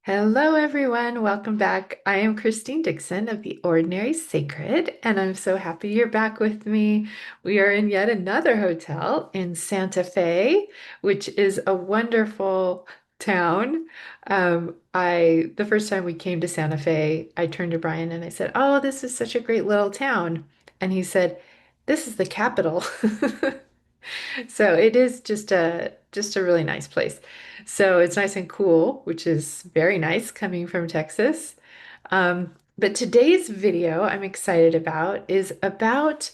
Hello, everyone. Welcome back. I am Christine Dixon of The Ordinary Sacred, and I'm so happy you're back with me. We are in yet another hotel in Santa Fe, which is a wonderful town. The first time we came to Santa Fe, I turned to Brian and I said, "Oh, this is such a great little town." And he said, "This is the capital." So it is just a really nice place. So it's nice and cool, which is very nice coming from Texas. But today's video I'm excited about is about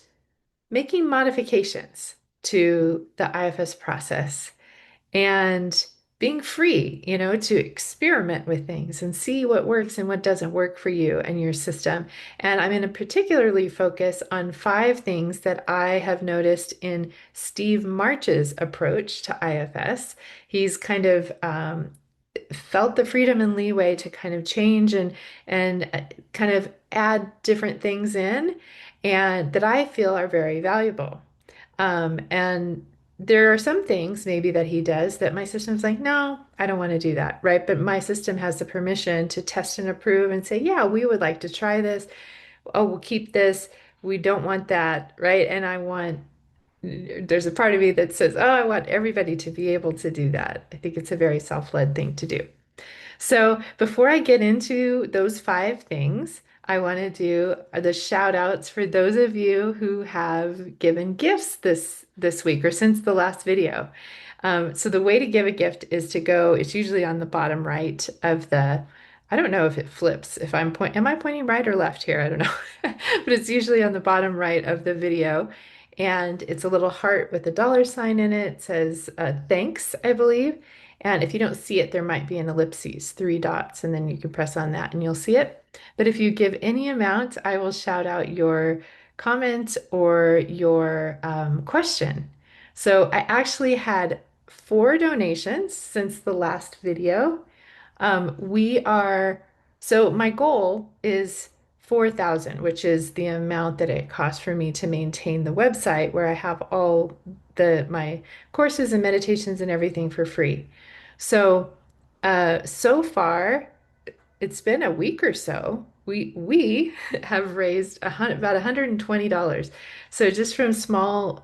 making modifications to the IFS process and being free, to experiment with things and see what works and what doesn't work for you and your system. And I'm going to particularly focus on 5 things that I have noticed in Steve March's approach to IFS. He's kind of felt the freedom and leeway to kind of change and kind of add different things in, and that I feel are very valuable. And there are some things maybe that he does that my system's like, no, I don't want to do that, right? But my system has the permission to test and approve and say, yeah, we would like to try this. Oh, we'll keep this. We don't want that, right? There's a part of me that says, oh, I want everybody to be able to do that. I think it's a very self-led thing to do. So before I get into those 5 things, I want to do the shout outs for those of you who have given gifts this week or since the last video. So the way to give a gift is to go, it's usually on the bottom right of I don't know if it flips, if am I pointing right or left here? I don't know. But it's usually on the bottom right of the video. And it's a little heart with a dollar sign in it. It says thanks, I believe. And if you don't see it, there might be an ellipses, 3 dots, and then you can press on that and you'll see it. But if you give any amount, I will shout out your comment or your question. So I actually had 4 donations since the last video. We are, so my goal is 4,000, which is the amount that it costs for me to maintain the website where I have all my courses and meditations and everything for free. So, so far, it's been a week or so. We have raised about $120. So just from small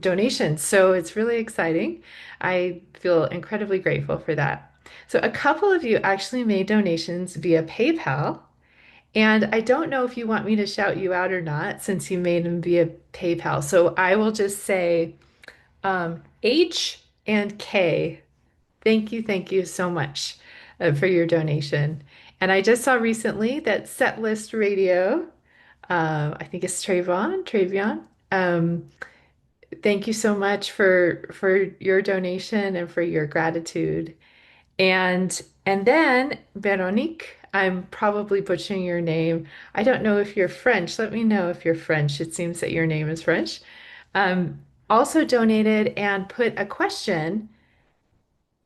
donations. So it's really exciting. I feel incredibly grateful for that. So a couple of you actually made donations via PayPal. And I don't know if you want me to shout you out or not since you made them via PayPal. So I will just say H and K. Thank you so much for your donation. And I just saw recently that Setlist Radio, I think it's Travion. Thank you so much for your donation and for your gratitude. And then Veronique, I'm probably butchering your name. I don't know if you're French. Let me know if you're French. It seems that your name is French. Also donated and put a question.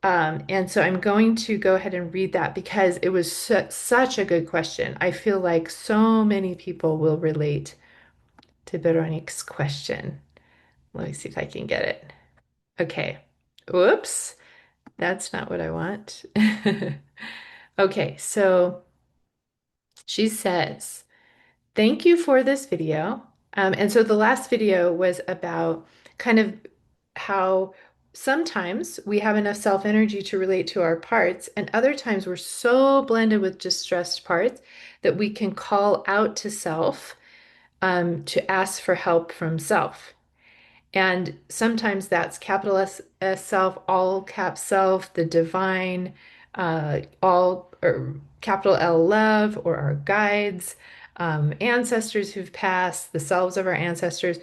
And so I'm going to go ahead and read that because it was such a good question. I feel like so many people will relate to Veronique's question. Let me see if I can get it. Okay. Whoops. That's not what I want. Okay, so she says, thank you for this video. And so the last video was about kind of how sometimes we have enough self energy to relate to our parts, and other times we're so blended with distressed parts that we can call out to self to ask for help from self. And sometimes that's capital S self, all cap self, the divine, all or capital L love, or our guides, ancestors who've passed, the selves of our ancestors.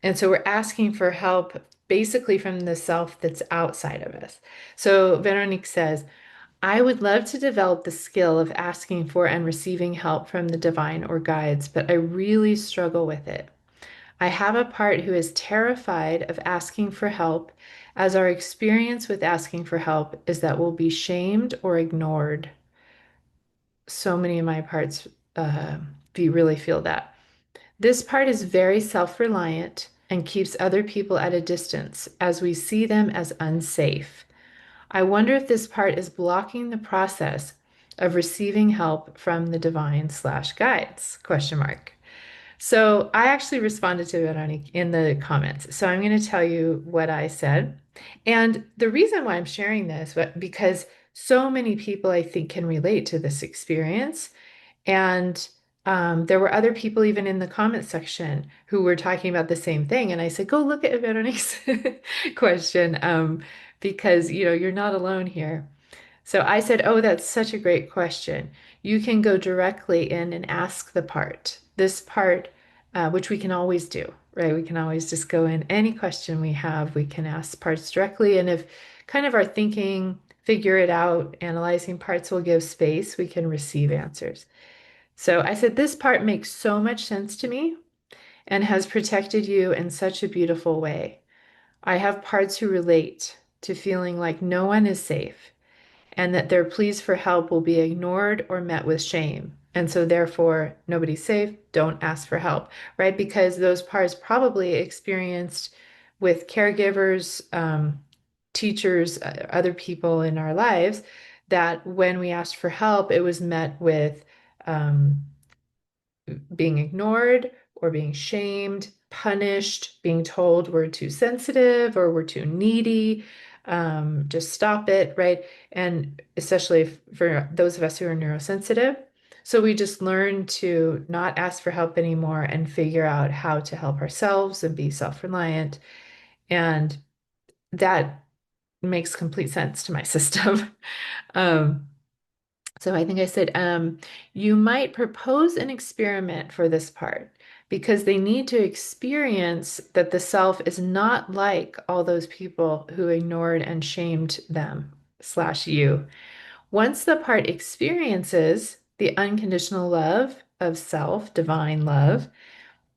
And so we're asking for help basically from the self that's outside of us. So Veronique says, I would love to develop the skill of asking for and receiving help from the divine or guides, but I really struggle with it. I have a part who is terrified of asking for help, as our experience with asking for help is that we'll be shamed or ignored. So many of my parts, really feel that. This part is very self-reliant and keeps other people at a distance as we see them as unsafe. I wonder if this part is blocking the process of receiving help from the divine slash guides, question mark. So I actually responded to it in the comments. So I'm going to tell you what I said. And the reason why I'm sharing this, because so many people I think can relate to this experience. And there were other people even in the comment section who were talking about the same thing. And I said, go look at Veronique's question, because you're not alone here. So I said, oh, that's such a great question. You can go directly in and ask the part. This part, which we can always do, right? We can always just go in any question we have, we can ask parts directly. And if kind of our thinking, figure it out, analyzing parts will give space, we can receive answers. So I said, this part makes so much sense to me and has protected you in such a beautiful way. I have parts who relate to feeling like no one is safe and that their pleas for help will be ignored or met with shame. And so, therefore, nobody's safe, don't ask for help, right? Because those parts probably experienced with caregivers, teachers, other people in our lives, that when we asked for help, it was met with um, being ignored or being shamed, punished, being told we're too sensitive or we're too needy, just stop it, right? And especially for those of us who are neurosensitive. So we just learn to not ask for help anymore and figure out how to help ourselves and be self-reliant. And that makes complete sense to my system. Um, so I think I said, you might propose an experiment for this part because they need to experience that the self is not like all those people who ignored and shamed them slash you. Once the part experiences the unconditional love of self, divine love,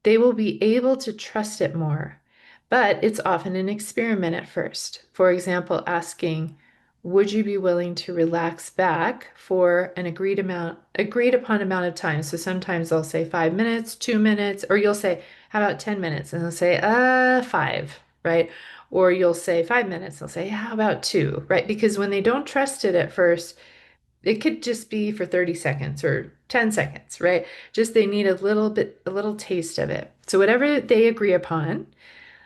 they will be able to trust it more. But it's often an experiment at first. For example, asking, would you be willing to relax back for an agreed upon amount of time? So sometimes they'll say 5 minutes, 2 minutes, or you'll say, how about 10 minutes? And they'll say, five, right? Or you'll say 5 minutes, they'll say, how about two, right? Because when they don't trust it at first, it could just be for 30 seconds or 10 seconds, right? Just they need a little bit, a little taste of it. So whatever they agree upon,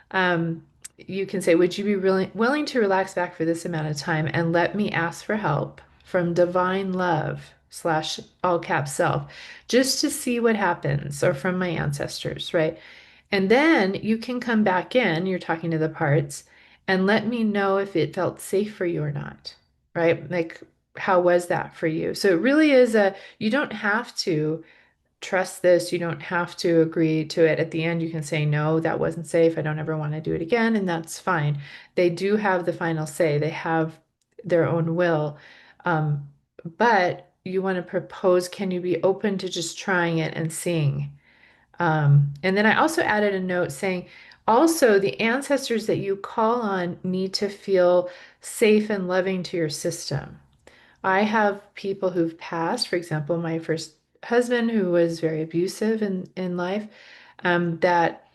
um, you can say, would you be willing to relax back for this amount of time and let me ask for help from divine love slash all caps self, just to see what happens, or from my ancestors, right? And then you can come back in, you're talking to the parts, and let me know if it felt safe for you or not, right? Like, how was that for you? So it really is you don't have to trust this. You don't have to agree to it. At the end, you can say, no, that wasn't safe. I don't ever want to do it again. And that's fine. They do have the final say, they have their own will. Um, but you want to propose, can you be open to just trying it and seeing? And then I also added a note saying, also, the ancestors that you call on need to feel safe and loving to your system. I have people who've passed, for example, my first husband, who was very abusive in life, that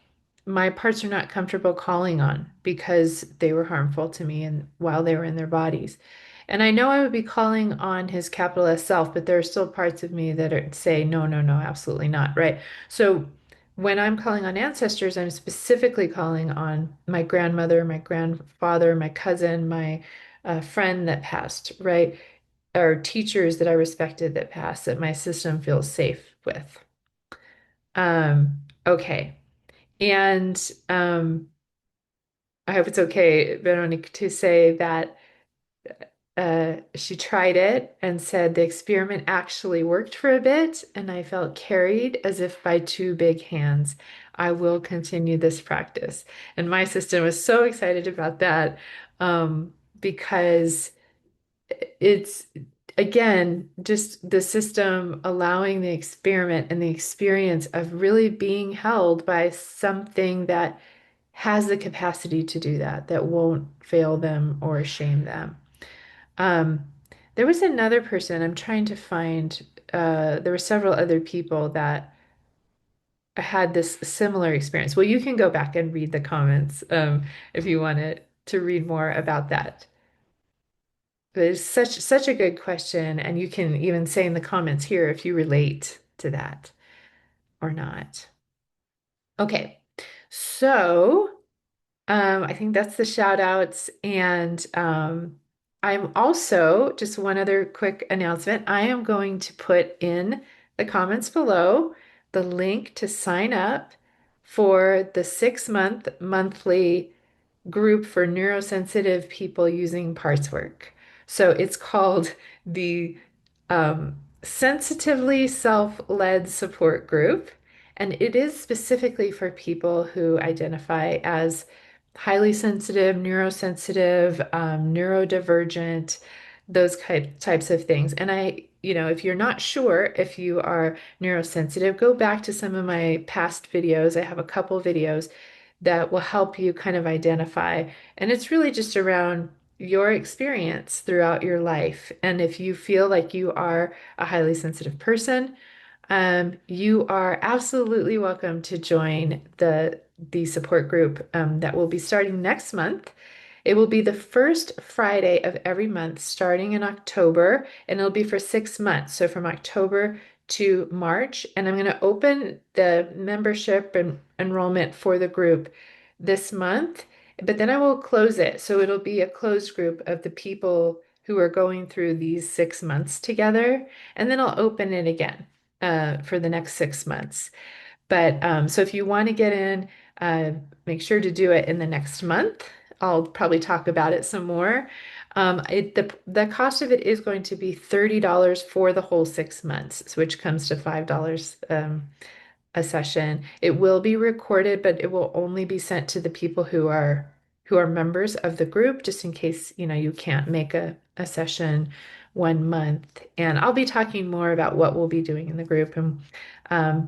my parts are not comfortable calling on because they were harmful to me and while they were in their bodies. And I know I would be calling on his capital S self, but there are still parts of me that say, no, no, no, absolutely not, right? So when I'm calling on ancestors, I'm specifically calling on my grandmother, my grandfather, my cousin, my friend that passed, right? Or teachers that I respected that passed, that my system feels safe with. Okay. And I hope it's okay, Veronique, to say that she tried it and said the experiment actually worked for a bit, and I felt carried as if by two big hands. I will continue this practice. And my system was so excited about that, because it's, again, just the system allowing the experiment and the experience of really being held by something that has the capacity to do that, that won't fail them or shame them. Um, there was another person I'm trying to find. There were several other people that had this similar experience. Well, you can go back and read the comments, if you wanted to read more about that. It's such a good question, and you can even say in the comments here if you relate to that or not. Okay, so I think that's the shout outs, and I'm also just one other quick announcement. I am going to put in the comments below the link to sign up for the 6 month monthly group for neurosensitive people using parts work. So it's called the Sensitively Self-Led Support Group, and it is specifically for people who identify as highly sensitive, neurosensitive, neurodivergent, those types of things. And if you're not sure if you are neurosensitive, go back to some of my past videos. I have a couple videos that will help you kind of identify. And it's really just around your experience throughout your life. And if you feel like you are a highly sensitive person, you are absolutely welcome to join the support group that will be starting next month. It will be the first Friday of every month starting in October, and it'll be for 6 months. So from October to March, and I'm going to open the membership and enrollment for the group this month, but then I will close it. So it'll be a closed group of the people who are going through these 6 months together, and then I'll open it again for the next 6 months. But so if you want to get in, uh, make sure to do it in the next month. I'll probably talk about it some more. The cost of it is going to be $30 for the whole 6 months, which comes to $5 a session. It will be recorded, but it will only be sent to the people who are members of the group, just in case, you can't make a session 1 month. And I'll be talking more about what we'll be doing in the group. And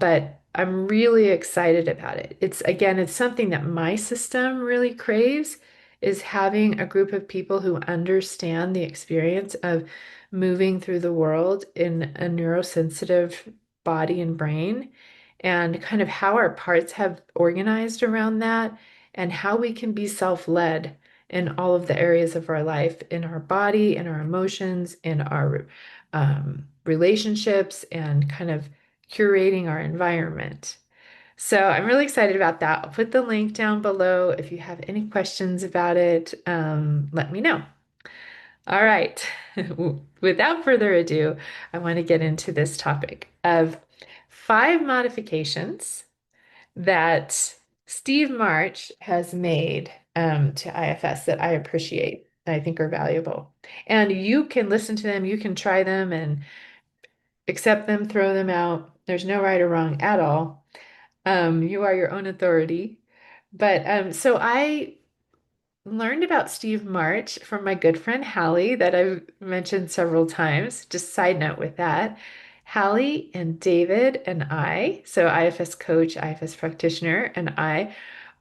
but I'm really excited about it. It's something that my system really craves, is having a group of people who understand the experience of moving through the world in a neurosensitive body and brain, and kind of how our parts have organized around that, and how we can be self-led in all of the areas of our life, in our body, in our emotions, in our relationships, and kind of curating our environment. So I'm really excited about that. I'll put the link down below. If you have any questions about it, let me know. All right. Without further ado, I want to get into this topic of 5 modifications that Steve March has made to IFS that I appreciate, I think are valuable. And you can listen to them, you can try them and accept them, throw them out. There's no right or wrong at all. You are your own authority. But so I learned about Steve March from my good friend Hallie that I've mentioned several times. Just side note with that. Hallie and David and I, so IFS coach, IFS practitioner, and I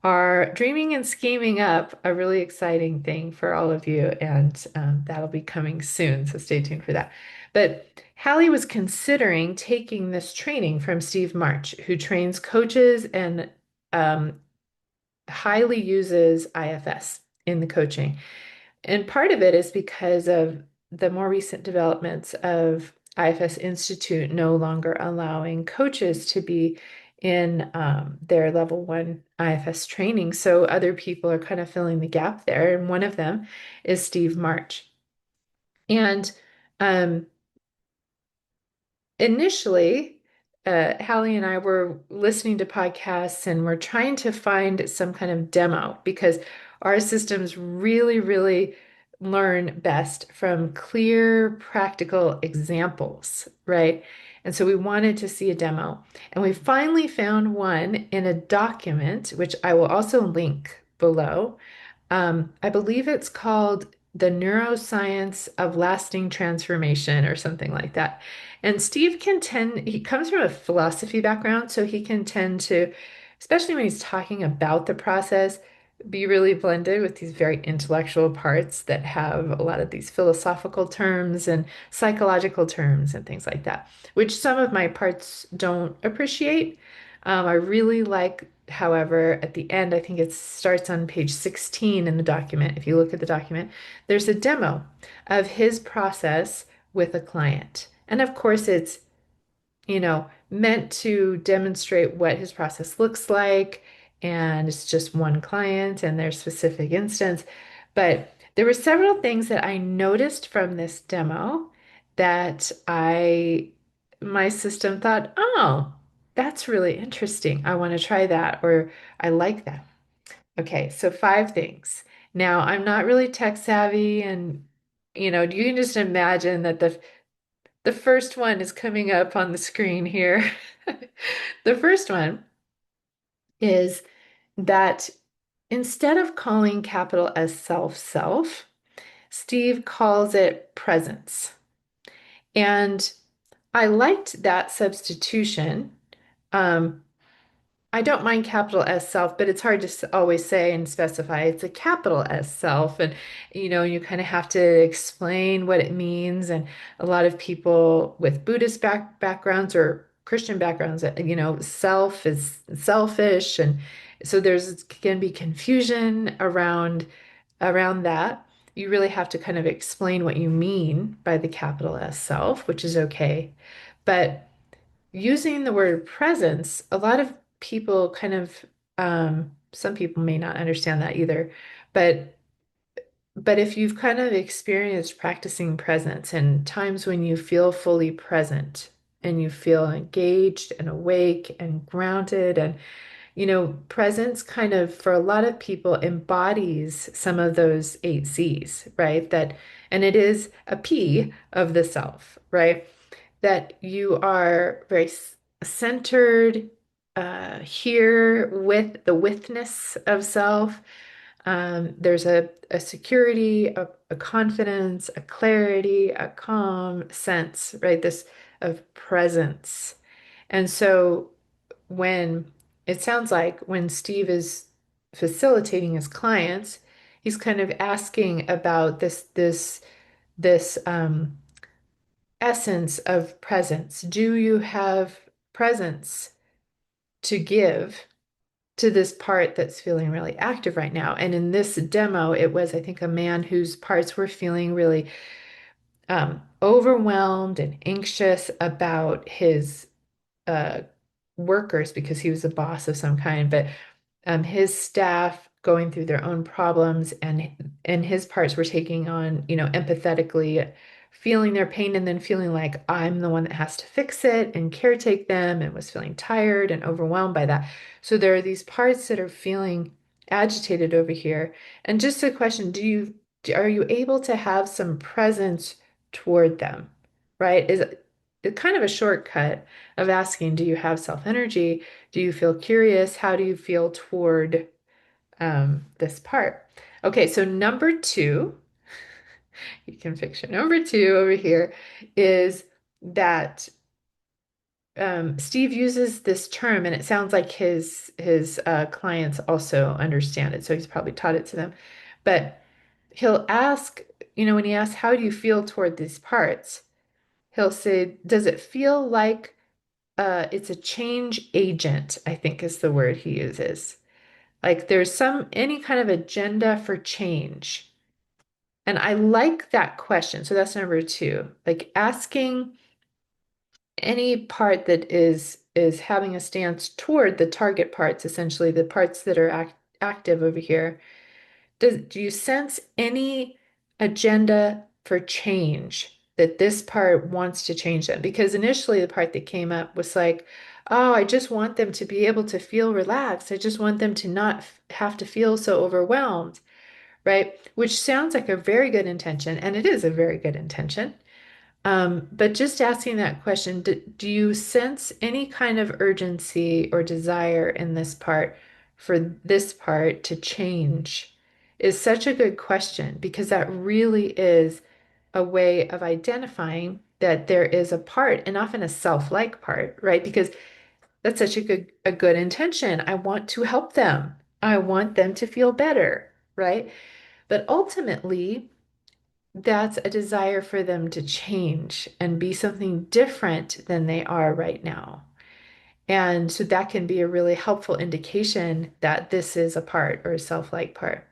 are dreaming and scheming up a really exciting thing for all of you, and that'll be coming soon, so stay tuned for that. But Hallie was considering taking this training from Steve March, who trains coaches and um, highly uses IFS in the coaching. And part of it is because of the more recent developments of IFS Institute no longer allowing coaches to be in their level 1 IFS training. So other people are kind of filling the gap there. And one of them is Steve March. And um, initially, Hallie and I were listening to podcasts and we're trying to find some kind of demo, because our systems really, really learn best from clear, practical examples, right? And so we wanted to see a demo. And we finally found one in a document, which I will also link below. I believe it's called The Neuroscience of Lasting Transformation or something like that. And Steve he comes from a philosophy background, so he can tend to, especially when he's talking about the process, be really blended with these very intellectual parts that have a lot of these philosophical terms and psychological terms and things like that, which some of my parts don't appreciate. I really like, however, at the end, I think it starts on page 16 in the document. If you look at the document, there's a demo of his process with a client. And of course, it's meant to demonstrate what his process looks like. And it's just one client and their specific instance. But there were several things that I noticed from this demo that my system thought, oh, that's really interesting. I want to try that, or I like that. Okay, so five things. Now, I'm not really tech savvy, and you can just imagine that the first one is coming up on the screen here. The first one is that instead of calling capital S self, Steve calls it presence. And I liked that substitution. Um, I don't mind capital S self, but it's hard to always say and specify it's a capital S self. And, you kind of have to explain what it means. And a lot of people with Buddhist backgrounds or Christian backgrounds, self is selfish. And so there's can be confusion around that. You really have to kind of explain what you mean by the capital S self, which is okay. But using the word presence, a lot of people kind of, some people may not understand that either, but if you've kind of experienced practicing presence and times when you feel fully present and you feel engaged and awake and grounded and presence kind of for a lot of people embodies some of those eight C's, right? And it is a P of the self, right? That you are very centered here with the withness of self. There's a security, a confidence, a clarity, a calm sense, right? This of presence. And so when it sounds like when Steve is facilitating his clients, he's kind of asking about this essence of presence. Do you have presence to give to this part that's feeling really active right now? And in this demo, it was, I think, a man whose parts were feeling really overwhelmed and anxious about his uh, workers because he was a boss of some kind, but his staff going through their own problems and his parts were taking on, empathetically feeling their pain and then feeling like I'm the one that has to fix it and caretake them and was feeling tired and overwhelmed by that. So there are these parts that are feeling agitated over here. And just a question, are you able to have some presence toward them? Right? Is it kind of a shortcut of asking, do you have self energy? Do you feel curious? How do you feel toward this part? Okay, so number two, you can picture number two over here is that Steve uses this term, and it sounds like his clients also understand it, so he's probably taught it to them. But he'll ask, when he asks, "How do you feel toward these parts?" He'll say, "Does it feel like it's a change agent?" I think is the word he uses. Like there's any kind of agenda for change. And I like that question. So that's number two. Like asking any part that is having a stance toward the target parts, essentially the parts that are active over here. Do you sense any agenda for change that this part wants to change them? Because initially the part that came up was like, oh, I just want them to be able to feel relaxed. I just want them to not have to feel so overwhelmed, right? Which sounds like a very good intention, and it is a very good intention. But just asking that question, do you sense any kind of urgency or desire in this part for this part to change? Is such a good question because that really is a way of identifying that there is a part and often a self-like part, right? Because that's such a good intention. I want to help them. I want them to feel better, right? But ultimately, that's a desire for them to change and be something different than they are right now. And so that can be a really helpful indication that this is a part or a self-like part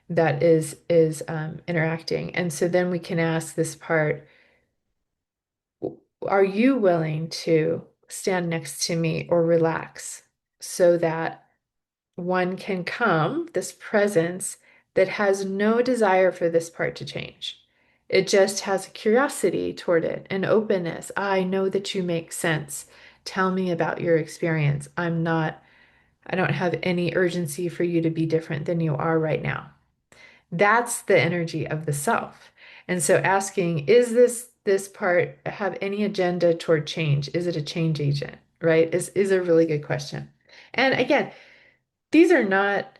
that is interacting. And so then we can ask this part, are you willing to stand next to me or relax so that one can come, this presence that has no desire for this part to change. It just has a curiosity toward it, an openness. I know that you make sense. Tell me about your experience. I don't have any urgency for you to be different than you are right now. That's the energy of the self. And so asking, is this part have any agenda toward change? Is it a change agent? Right? Is a really good question. And again, these are not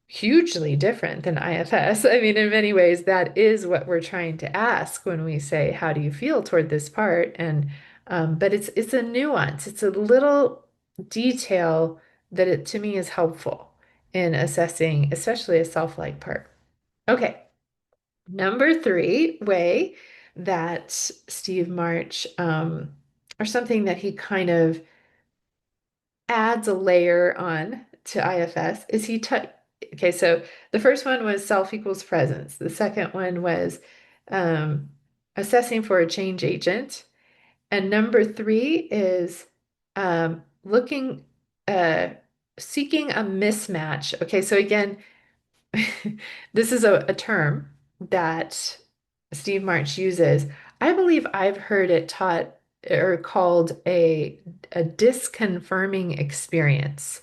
hugely different than IFS. I mean, in many ways, that is what we're trying to ask when we say, "How do you feel toward this part?" And but it's a nuance. It's a little detail that it to me is helpful in assessing, especially a self-like part. Okay, number three way that Steve March, or something that he kind of adds a layer on to IFS is okay, so the first one was self equals presence. The second one was um, assessing for a change agent. And number three is looking, uh, seeking a mismatch. Okay, so again, this is a term that Steve March uses. I believe I've heard it taught or called a disconfirming experience.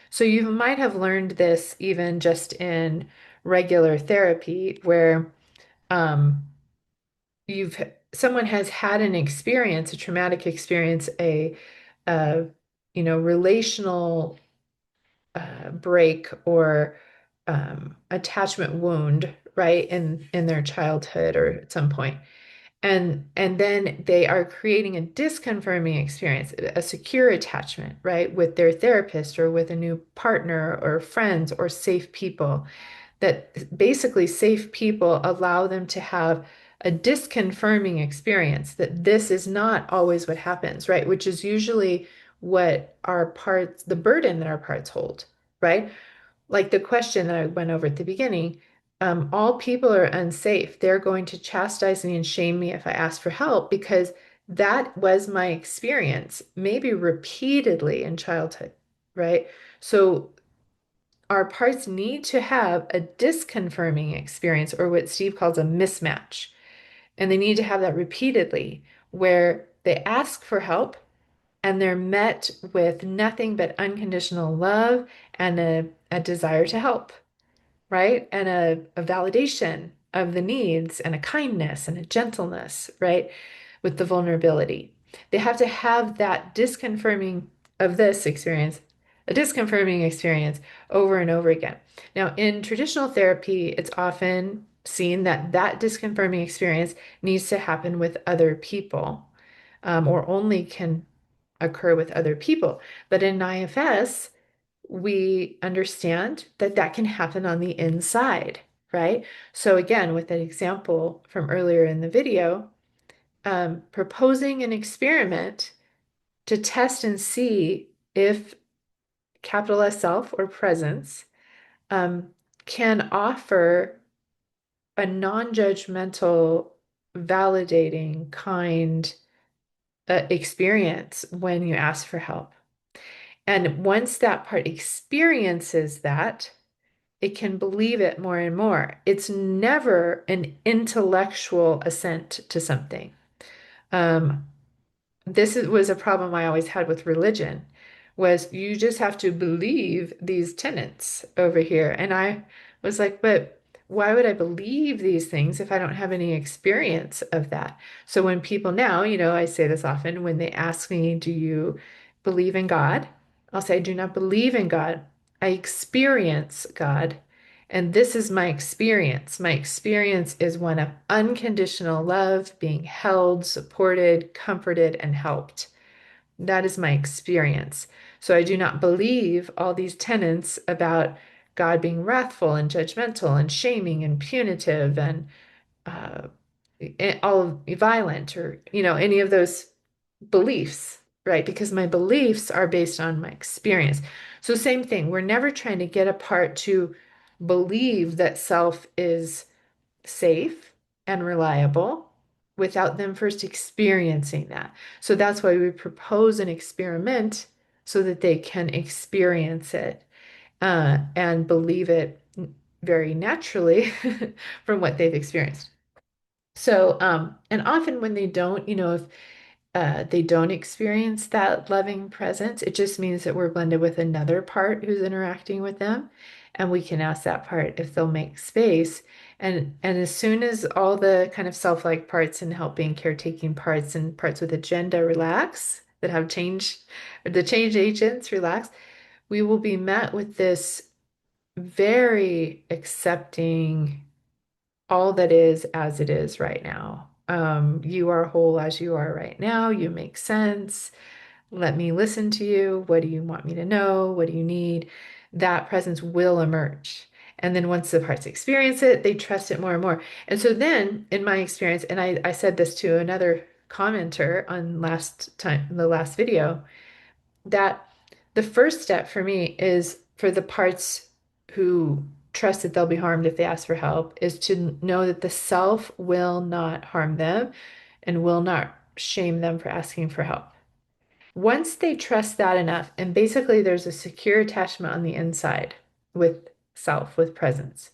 So you might have learned this even just in regular therapy where um, you've someone has had an experience, a traumatic experience, a relational break or attachment wound, right, in their childhood or at some point. And then they are creating a disconfirming experience, a secure attachment, right, with their therapist or with a new partner or friends or safe people. That basically safe people allow them to have a disconfirming experience that this is not always what happens, right? Which is usually what our parts, the burden that our parts hold, right? Like the question that I went over at the beginning, all people are unsafe. They're going to chastise me and shame me if I ask for help because that was my experience, maybe repeatedly in childhood, right? So our parts need to have a disconfirming experience or what Steve calls a mismatch. And they need to have that repeatedly where they ask for help and they're met with nothing but unconditional love and a desire to help, right? And a validation of the needs and a kindness and a gentleness, right? With the vulnerability. They have to have that disconfirming of this experience, a disconfirming experience over and over again. Now, in traditional therapy, it's often seen that that disconfirming experience needs to happen with other people, or only can occur with other people. But in IFS, we understand that that can happen on the inside, right? So again, with that example from earlier in the video, proposing an experiment to test and see if capital S self or presence um, can offer a non-judgmental, validating, kind experience when you ask for help. And once that part experiences that, it can believe it more and more. It's never an intellectual assent to something. Um, was a problem I always had with religion, was you just have to believe these tenets over here. And I was like, but why would I believe these things if I don't have any experience of that? So when people now, I say this often, when they ask me, do you believe in God? I'll say, I do not believe in God. I experience God. And this is my experience. My experience is one of unconditional love, being held, supported, comforted, and helped. That is my experience. So I do not believe all these tenets about God being wrathful and judgmental and shaming and punitive and uh, all violent or, any of those beliefs, right? Because my beliefs are based on my experience. So, same thing, we're never trying to get a part to believe that self is safe and reliable without them first experiencing that. So, that's why we propose an experiment so that they can experience it and believe it very naturally from what they've experienced. So, and often when they don't, if they don't experience that loving presence, it just means that we're blended with another part who's interacting with them. And we can ask that part if they'll make space. And as soon as all the kind of self-like parts and helping, caretaking parts and parts with agenda relax, that have change, the change agents relax, we will be met with this very accepting all that is as it is right now. You are whole as you are right now. You make sense. Let me listen to you. What do you want me to know? What do you need? That presence will emerge. And then once the parts experience it, they trust it more and more. And so then, in my experience, and I said this to another commenter on the last video, that the first step for me is for the parts who trust that they'll be harmed if they ask for help, is to know that the self will not harm them and will not shame them for asking for help. Once they trust that enough, and basically there's a secure attachment on the inside with self, with presence,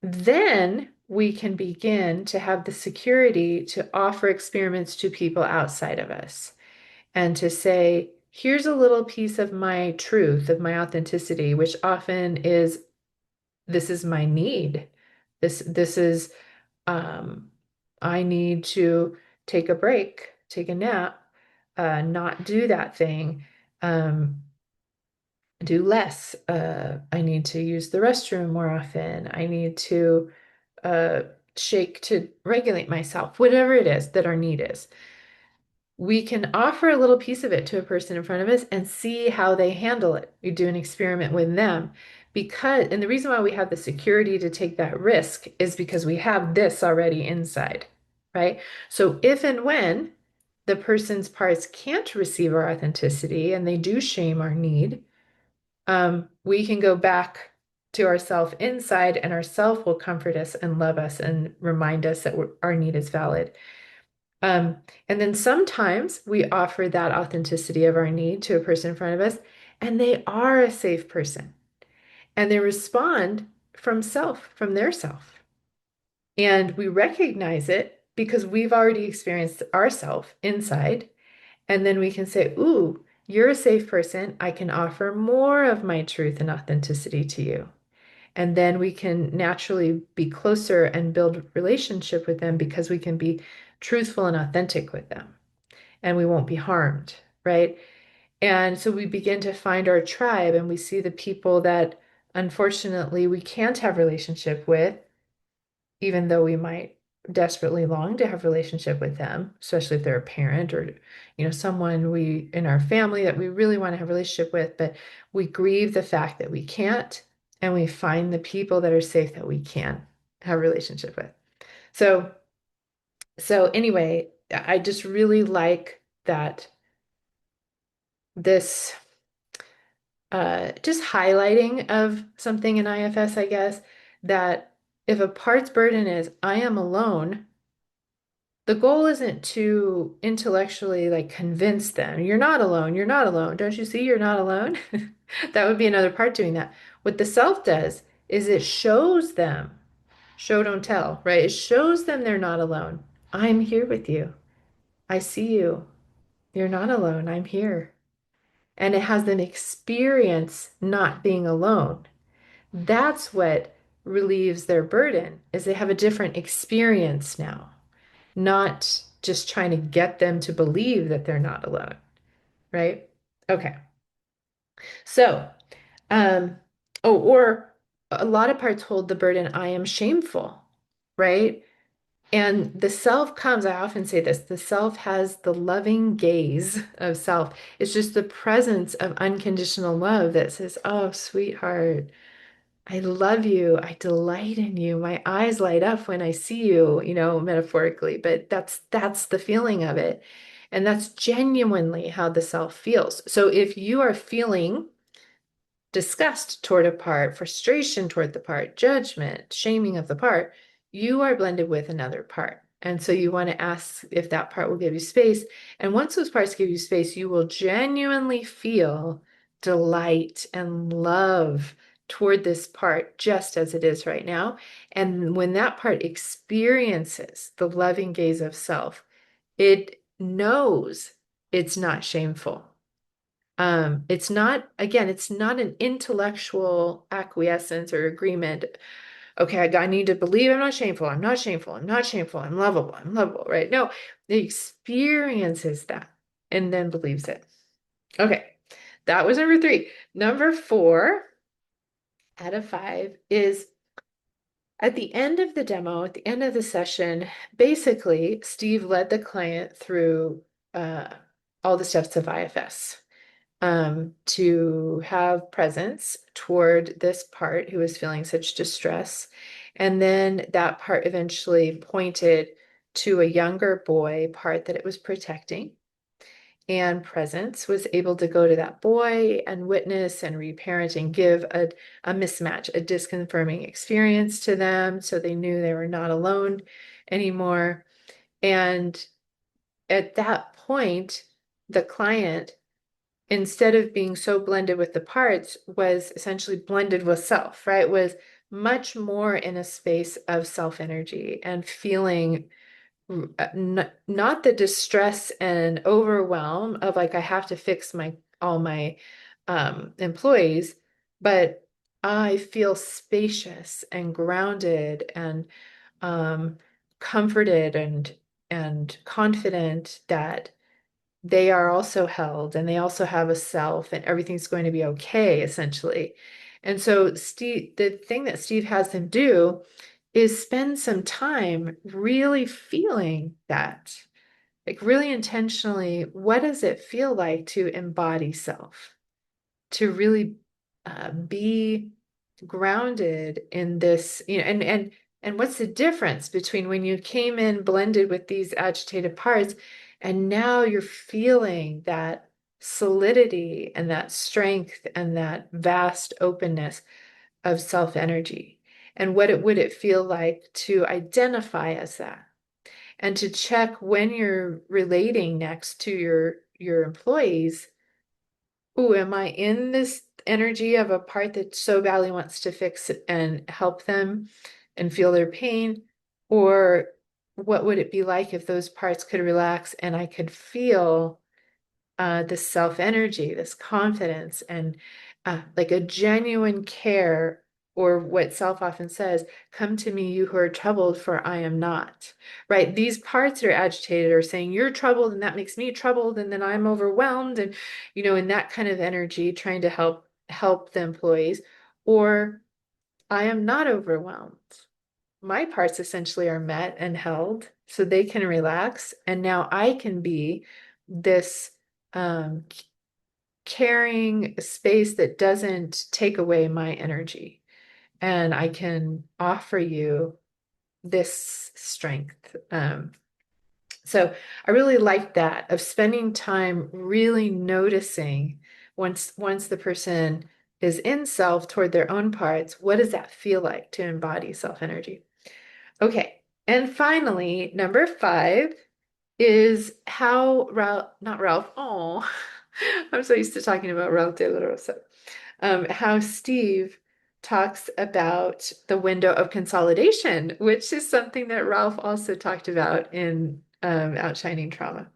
then we can begin to have the security to offer experiments to people outside of us and to say, here's a little piece of my truth, of my authenticity, which often is this is my need. This is um, I need to take a break, take a nap, not do that thing, um, do less. I need to use the restroom more often. I need to uh, shake to regulate myself, whatever it is that our need is. We can offer a little piece of it to a person in front of us and see how they handle it. We do an experiment with them and the reason why we have the security to take that risk is because we have this already inside, right? So if and when the person's parts can't receive our authenticity and they do shame our need, we can go back to ourself inside and ourself will comfort us and love us and remind us that our need is valid. Um, and then sometimes we offer that authenticity of our need to a person in front of us, and they are a safe person, and they respond from their self. And we recognize it because we've already experienced ourself inside. And then we can say, ooh, you're a safe person. I can offer more of my truth and authenticity to you. And then we can naturally be closer and build relationship with them because we can be truthful and authentic with them and we won't be harmed, right? And so we begin to find our tribe and we see the people that unfortunately we can't have relationship with, even though we might desperately long to have relationship with them, especially if they're a parent or someone we in our family that we really want to have a relationship with, but we grieve the fact that we can't and we find the people that are safe that we can have a relationship with. So anyway, I just really like that this just highlighting of something in IFS, I guess, that if a part's burden is I am alone, the goal isn't to intellectually like convince them, you're not alone, you're not alone. Don't you see you're not alone? That would be another part doing that. What the self does is it shows them, show don't tell, right? It shows them they're not alone. I'm here with you. I see you. You're not alone. I'm here. And it has them experience not being alone. That's what relieves their burden, is they have a different experience now, not just trying to get them to believe that they're not alone, right? Okay. So, um, oh, or a lot of parts hold the burden, I am shameful, right? And the self comes, I often say this, the self has the loving gaze of self. It's just the presence of unconditional love that says, oh, sweetheart, I love you. I delight in you. My eyes light up when I see you, metaphorically, but that's the feeling of it. And that's genuinely how the self feels. So if you are feeling disgust toward a part, frustration toward the part, judgment, shaming of the part, you are blended with another part. And so you want to ask if that part will give you space. And once those parts give you space, you will genuinely feel delight and love toward this part just as it is right now. And when that part experiences the loving gaze of self, it knows it's not shameful. It's not, again, it's not an intellectual acquiescence or agreement. Okay, I need to believe I'm not shameful. I'm not shameful. I'm not shameful. I'm lovable. I'm lovable, right? No, it experiences that and then believes it. Okay, that was number three. Number four out of five is at the end of the demo, at the end of the session, basically, Steve led the client through uh, all the steps of IFS. To have presence toward this part who was feeling such distress. And then that part eventually pointed to a younger boy part that it was protecting. And presence was able to go to that boy and witness and reparent and give a mismatch, a disconfirming experience to them so they knew they were not alone anymore. And at that point, the client, instead of being so blended with the parts, was essentially blended with self, right? Was much more in a space of self energy and feeling not the distress and overwhelm of like, I have to fix all my employees, but I feel spacious and grounded and um, comforted and confident that they are also held and they also have a self and everything's going to be okay, essentially. And so Steve, the thing that Steve has them do is spend some time really feeling that, like really intentionally, what does it feel like to embody self, to really be grounded in this, and what's the difference between when you came in blended with these agitated parts and now you're feeling that solidity and that strength and that vast openness of self energy, and what it would it feel like to identify as that and to check when you're relating next to your employees. Oh, am I in this energy of a part that so badly wants to fix it and help them and feel their pain? Or what would it be like if those parts could relax and I could feel this self energy, this confidence, and like a genuine care, or what self often says, come to me, you who are troubled, for I am not. Right? These parts that are agitated are saying, you're troubled, and that makes me troubled, and then I'm overwhelmed, and in that kind of energy, trying to help the employees, or I am not overwhelmed. My parts essentially are met and held so they can relax, and now I can be this um, caring space that doesn't take away my energy. And I can offer you this strength. So I really like that of spending time really noticing once the person is in self toward their own parts, what does that feel like to embody self energy? Okay. And finally, number five is how Ralph, not Ralph, oh, I'm so used to talking about Ralph de la Rosa, how Steve talks about the window of consolidation, which is something that Ralph also talked about in Outshining Trauma.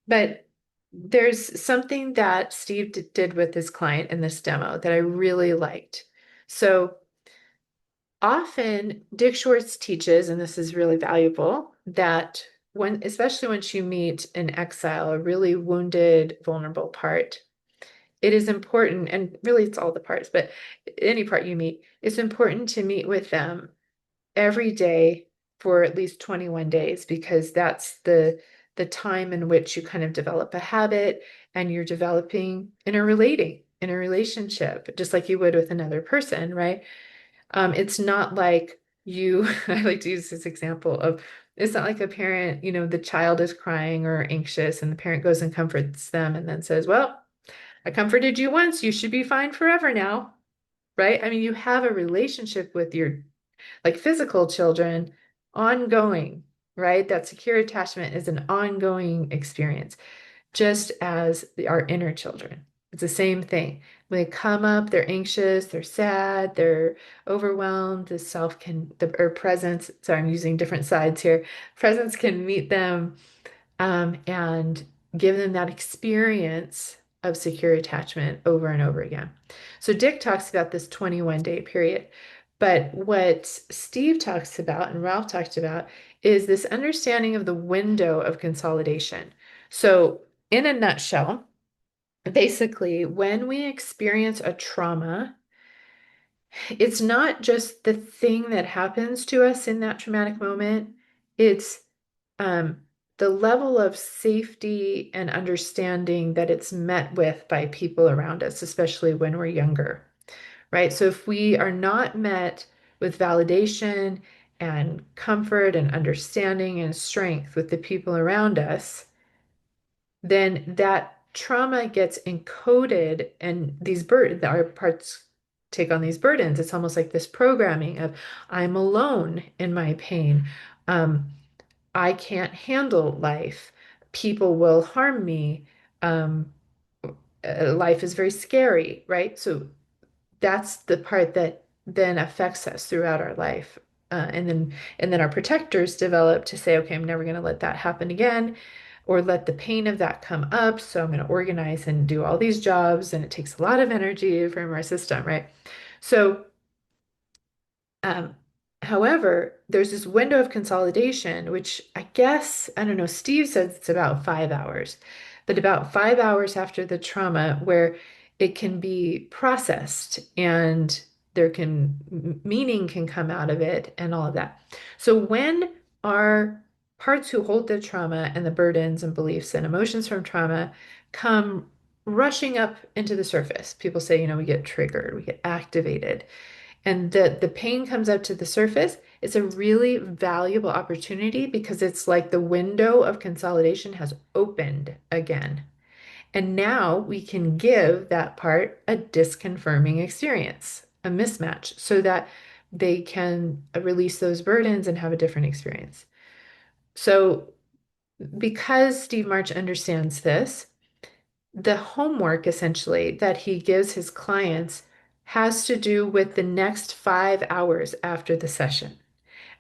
But there's something that Steve did with his client in this demo that I really liked. So often Dick Schwartz teaches, and this is really valuable, that especially once you meet an exile, a really wounded, vulnerable part, it is important, and really it's all the parts, but any part you meet, it's important to meet with them every day for at least 21 days, because that's the time in which you kind of develop a habit and you're developing in a relationship, just like you would with another person, right? It's not like I like to use this example of it's not like a parent, the child is crying or anxious and the parent goes and comforts them and then says, well, I comforted you once, you should be fine forever now, right? I mean, you have a relationship with your like physical children ongoing, right? That secure attachment is an ongoing experience just as our inner children. It's the same thing. When they come up, they're anxious, they're sad, they're overwhelmed. The self can, or presence, sorry, I'm using different sides here. Presence can meet them and give them that experience of secure attachment over and over again. So Dick talks about this 21-day period. But what Steve talks about and Ralph talked about is this understanding of the window of consolidation. So, in a nutshell, basically, when we experience a trauma, it's not just the thing that happens to us in that traumatic moment, it's um, the level of safety and understanding that it's met with by people around us, especially when we're younger, right? So if we are not met with validation and comfort and understanding and strength with the people around us, then that trauma gets encoded and our parts take on these burdens. It's almost like this programming of I'm alone in my pain. Um, I can't handle life. People will harm me. Um, Life is very scary, right? So that's the part that then affects us throughout our life. And then our protectors develop to say, okay, I'm never going to let that happen again, or let the pain of that come up. So I'm going to organize and do all these jobs, and it takes a lot of energy from our system, right? So um, however, there's this window of consolidation, which I guess, I don't know, Steve says it's about 5 hours, but about 5 hours after the trauma, where it can be processed and meaning can come out of it and all of that. So when our parts who hold the trauma and the burdens and beliefs and emotions from trauma come rushing up into the surface, people say, we get triggered, we get activated and the pain comes up to the surface, it's a really valuable opportunity because it's like the window of consolidation has opened again. And now we can give that part a disconfirming experience, a mismatch, so that they can release those burdens and have a different experience. So, because Steve March understands this, the homework essentially that he gives his clients has to do with the next 5 hours after the session.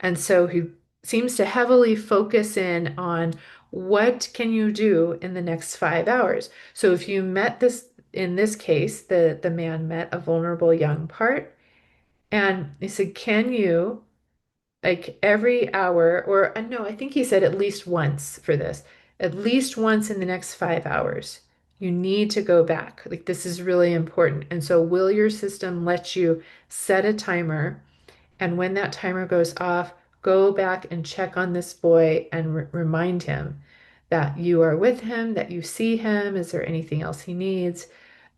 And so he seems to heavily focus in on what can you do in the next 5 hours. So if you met this, in this case, the man met a vulnerable young part, and he said, can you like every hour, or no, I think he said at least once for this, at least once in the next 5 hours, you need to go back. Like this is really important. And so, will your system let you set a timer? And when that timer goes off, go back and check on this boy and remind him that you are with him, that you see him. Is there anything else he needs?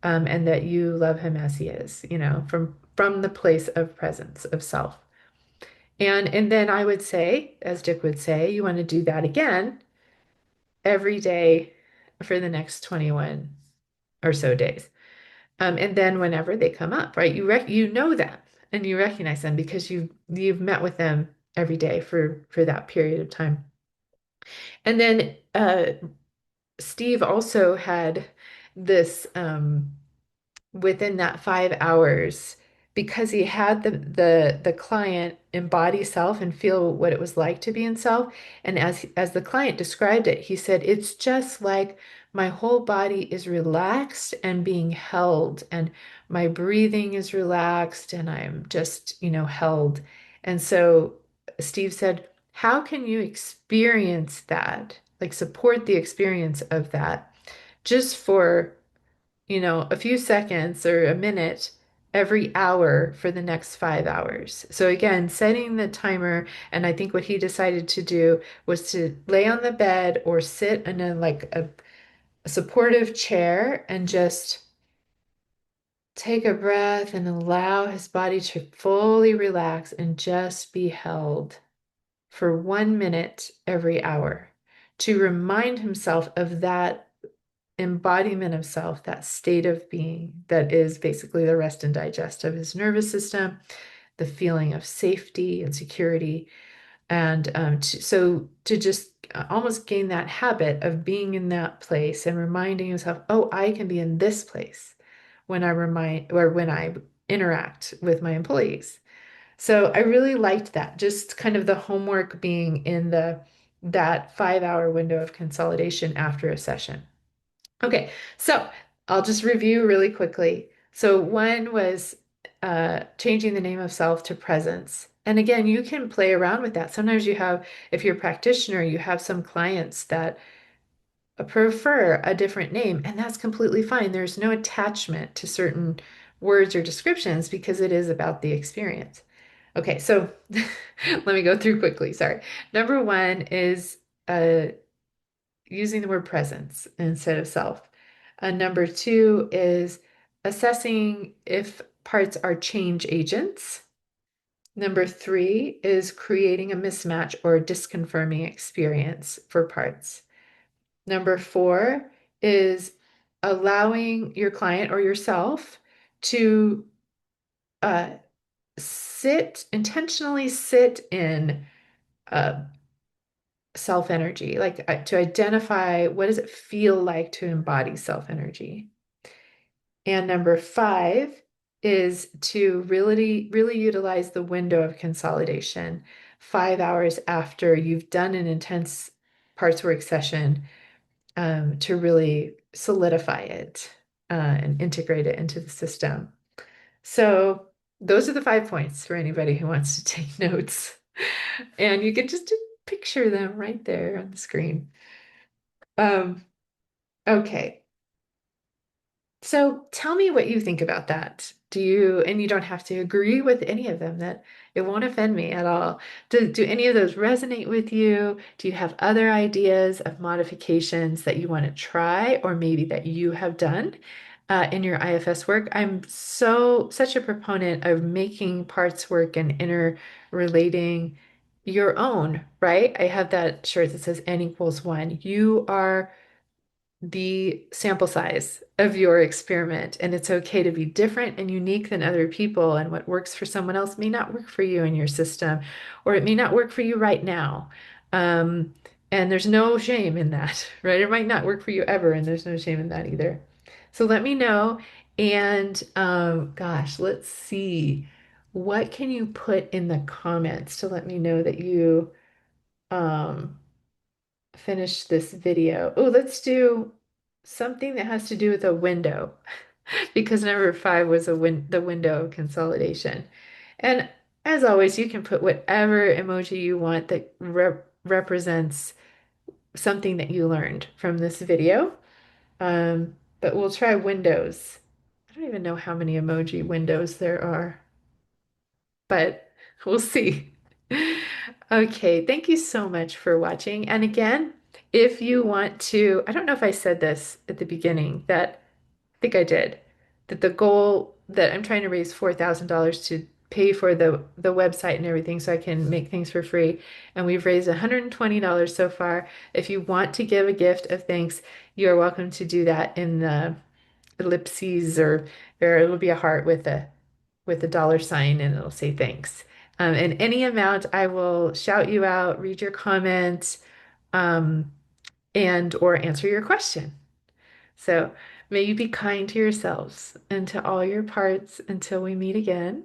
And that you love him as he is, from the place of presence of self. And then I would say, as Dick would say, you want to do that again every day for the next 21 or so days. And then whenever they come up, right? You know them and you recognize them because you've met with them every day for that period of time. And then Steve also had this within that 5 hours because he had the client embody self and feel what it was like to be in self. And as the client described it, he said, it's just like my whole body is relaxed and being held, and my breathing is relaxed, and I'm just, held. And so Steve said, how can you experience that? Like support the experience of that just for a few seconds or a minute every hour for the next 5 hours. So again, setting the timer, and I think what he decided to do was to lay on the bed or sit in a supportive chair and just Take a breath and allow his body to fully relax and just be held for 1 minute every hour to remind himself of that embodiment of self, that state of being that is basically the rest and digest of his nervous system, the feeling of safety and security. And so to just almost gain that habit of being in that place and reminding yourself, oh, I can be in this place when I remind or when I interact with my employees. So I really liked that, just kind of the homework being in the that 5 hour window of consolidation after a session. Okay, so I'll just review really quickly. So one was changing the name of self to presence. And again, you can play around with that. Sometimes you have, if you're a practitioner, you have some clients that prefer a different name, and that's completely fine. There's no attachment to certain words or descriptions because it is about the experience. Okay, so let me go through quickly. Sorry. Number one is uh, using the word presence instead of self. Number two is assessing if parts are change agents. Number three is creating a mismatch or disconfirming experience for parts. Number four is allowing your client or yourself to uh, intentionally sit in uh, self energy, like to identify what does it feel like to embody self energy. And number five is to really utilize the window of consolidation 5 hours after you've done an intense parts work session to really solidify it and integrate it into the system. So those are the 5 points for anybody who wants to take notes. And you can just picture them right there on the screen. Um, okay. So tell me what you think about that. And you don't have to agree with any of them, that it won't offend me at all. Do any of those resonate with you? Do you have other ideas of modifications that you want to try or maybe that you have done in your IFS work? I'm such a proponent of making parts work and interrelating your own, right? I have that shirt that says N equals one. You are the sample size of your experiment, and it's okay to be different and unique than other people. And what works for someone else may not work for you in your system, or it may not work for you right now. Um, and there's no shame in that, right? It might not work for you ever, and there's no shame in that either. So let me know. And gosh, let's see. What can you put in the comments to let me know that you um, finish this video? Oh, let's do something that has to do with a window because number five was the window of consolidation. And as always, you can put whatever emoji you want that represents something that you learned from this video. But we'll try windows. I don't even know how many emoji windows there are, but we'll see. Okay, thank you so much for watching. And again, if you want to, I don't know if I said this at the beginning, that I think I did, that the goal that I'm trying to raise $4,000 to pay for the website and everything so I can make things for free. And we've raised $120 so far. If you want to give a gift of thanks, you are welcome to do that in the ellipses or it'll be a heart with a dollar sign and it'll say thanks. And any amount, I will shout you out, read your comments, um, and or answer your question. So may you be kind to yourselves and to all your parts until we meet again.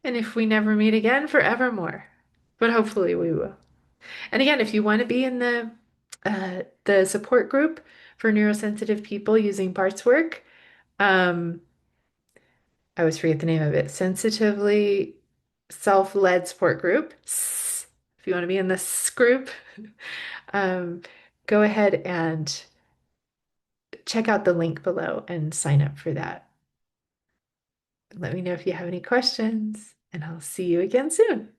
And if we never meet again, forevermore. But hopefully we will. And again, if you want to be in the support group for neurosensitive people using parts work, um, I always forget the name of it. Sensitively Self-Led Support Group. If you want to be in this group, um, go ahead and check out the link below and sign up for that. Let me know if you have any questions, and I'll see you again soon.